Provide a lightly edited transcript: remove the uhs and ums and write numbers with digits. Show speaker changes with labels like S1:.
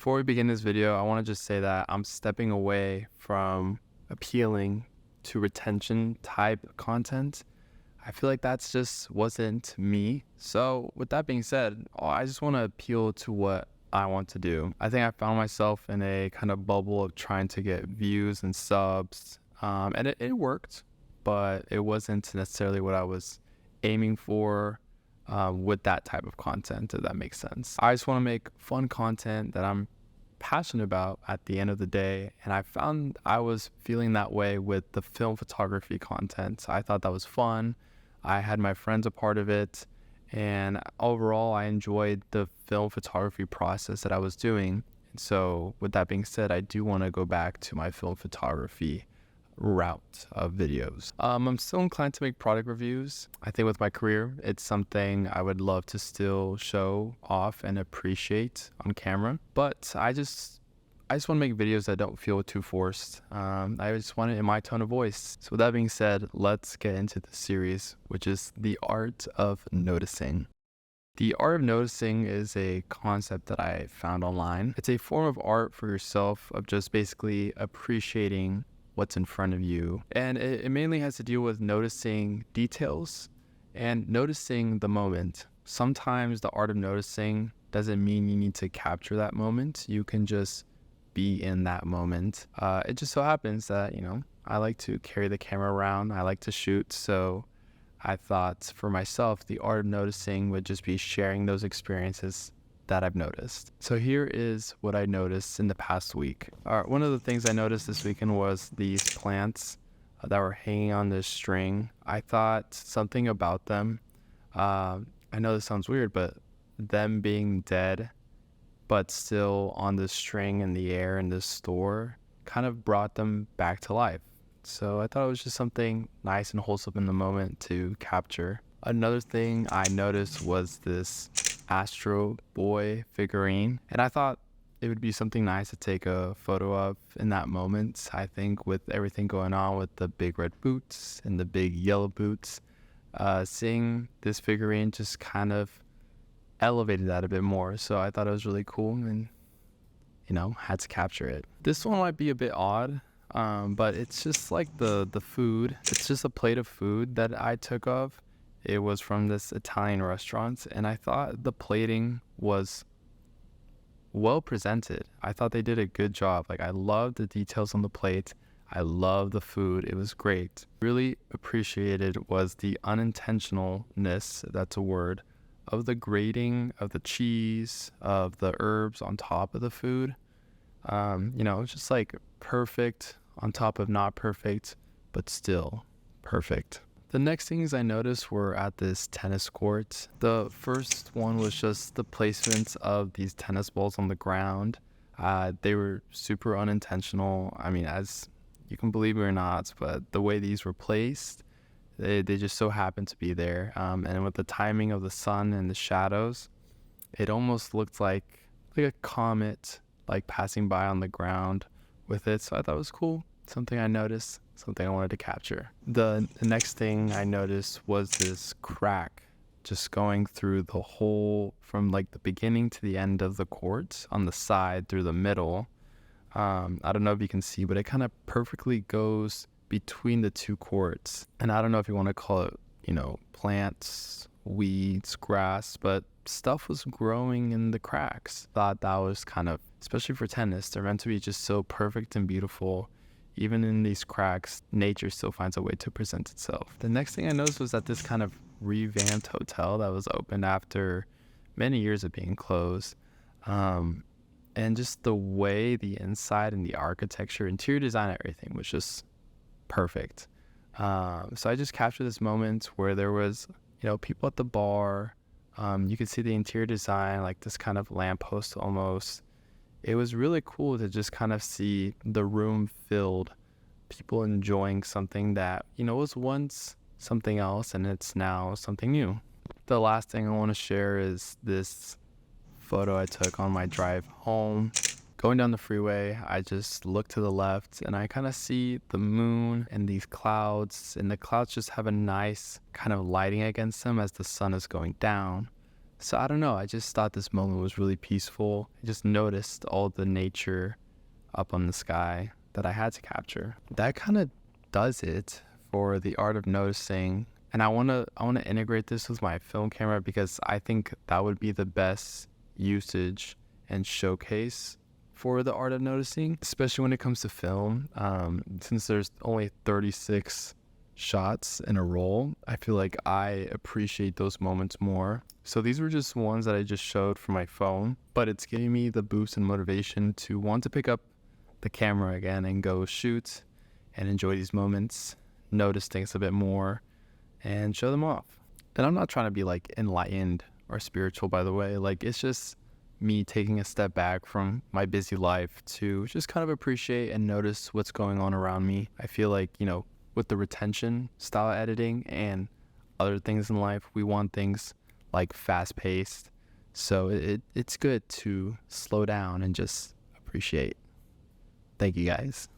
S1: Before we begin this video, I want to just say that I'm stepping away from appealing to retention type content. I feel like that's just wasn't me. So with that being said, I just want to appeal to what I want to do. I think I found myself in a kind of bubble of trying to get views and subs, and it worked, but it wasn't necessarily what I was aiming for with that type of content, if that makes sense. I just want to make fun content that I'm passionate about at the end of the day, and I found I was feeling that way with the film photography content. I thought that was fun. I had my friends a part of it, and overall I enjoyed the film photography process that I was doing. And so with that being said, I do want to go back to my film photography route of videos. I'm still inclined to make product reviews. I think with my career, it's something I would love to still show off and appreciate on camera. But I just want to make videos that don't feel too forced. I just want it in my tone of voice. So with that being said, let's get into the series, which is the art of noticing. The art of noticing is a concept that I found online. It's a form of art for yourself of just basically appreciating what's in front of you. And it mainly has to deal with noticing details and noticing the moment. Sometimes the art of noticing doesn't mean you need to capture that moment. You can just be in that moment. It just so happens that, I like to carry the camera around. I like to shoot. So I thought for myself, the art of noticing would just be sharing those experiences that I've noticed. So here is what I noticed in the past week. One of the things I noticed this weekend was these plants that were hanging on this string. I thought something about them. I know this sounds weird, but them being dead, but still on the string in the air in this store kind of brought them back to life. So I thought it was just something nice and wholesome in the moment to capture. Another thing I noticed was this Astro Boy figurine, and I thought it would be something nice to take a photo of in that moment. I think with everything going on with the big red boots and the big yellow boots, seeing this figurine just kind of elevated that a bit more. So I thought it was really cool and, had to capture it. This one might be a bit odd, but it's just like the food. It's just a plate of food that I took of. It was from this Italian restaurant, and I thought the plating was well presented. I thought they did a good job. Like, I loved the details on the plate. I loved the food. It was great. Really appreciated was the unintentionalness, that's a word, of the grating of the cheese, of the herbs on top of the food. It's just like perfect on top of not perfect, but still perfect. The next things I noticed were at this tennis court. The first one was just the placement of these tennis balls on the ground. They were super unintentional. I mean, as you can believe it or not, but the way these were placed, they just so happened to be there. And with the timing of the sun and the shadows, it almost looked like a comet, like passing by on the ground with it. So I thought it was cool. Something I noticed, something I wanted to capture. The next thing I noticed was this crack just going through the whole, from like the beginning to the end of the court on the side through the middle. I don't know if you can see, but it kind of perfectly goes between the two courts. And I don't know if you want to call it, plants, weeds, grass, but stuff was growing in the cracks. Thought that was kind of, especially for tennis, they're meant to be just so perfect and beautiful. Even in these cracks, nature still finds a way to present itself. The next thing I noticed was that this kind of revamped hotel that was opened after many years of being closed. And just the way the inside and the architecture, interior design, everything was just perfect. So I just captured this moment where there was, people at the bar. You could see the interior design, like this kind of lamppost almost. It was really cool to just kind of see the room filled, people enjoying something that, was once something else and it's now something new. The last thing I want to share is this photo I took on my drive home. Going down the freeway, I just look to the left and I kind of see the moon and these clouds, and the clouds just have a nice kind of lighting against them as the sun is going down. So I don't know, I just thought this moment was really peaceful. I just noticed all the nature up on the sky that I had to capture. That kind of does it for the art of noticing. And I want to integrate this with my film camera because I think that would be the best usage and showcase for the art of noticing, especially when it comes to film. Since there's only 36 shots in a roll, I feel like I appreciate those moments more. So these were just ones that I just showed from my phone, but it's giving me the boost and motivation to want to pick up the camera again and go shoot and enjoy these moments, notice things a bit more, and show them off. And I'm not trying to be like enlightened or spiritual, by the way. Like, it's just me taking a step back from my busy life to just kind of appreciate and notice what's going on around me. I feel like, with the retention style editing and other things in life, we want things like fast paced. So it's good to slow down and just appreciate. Thank you guys.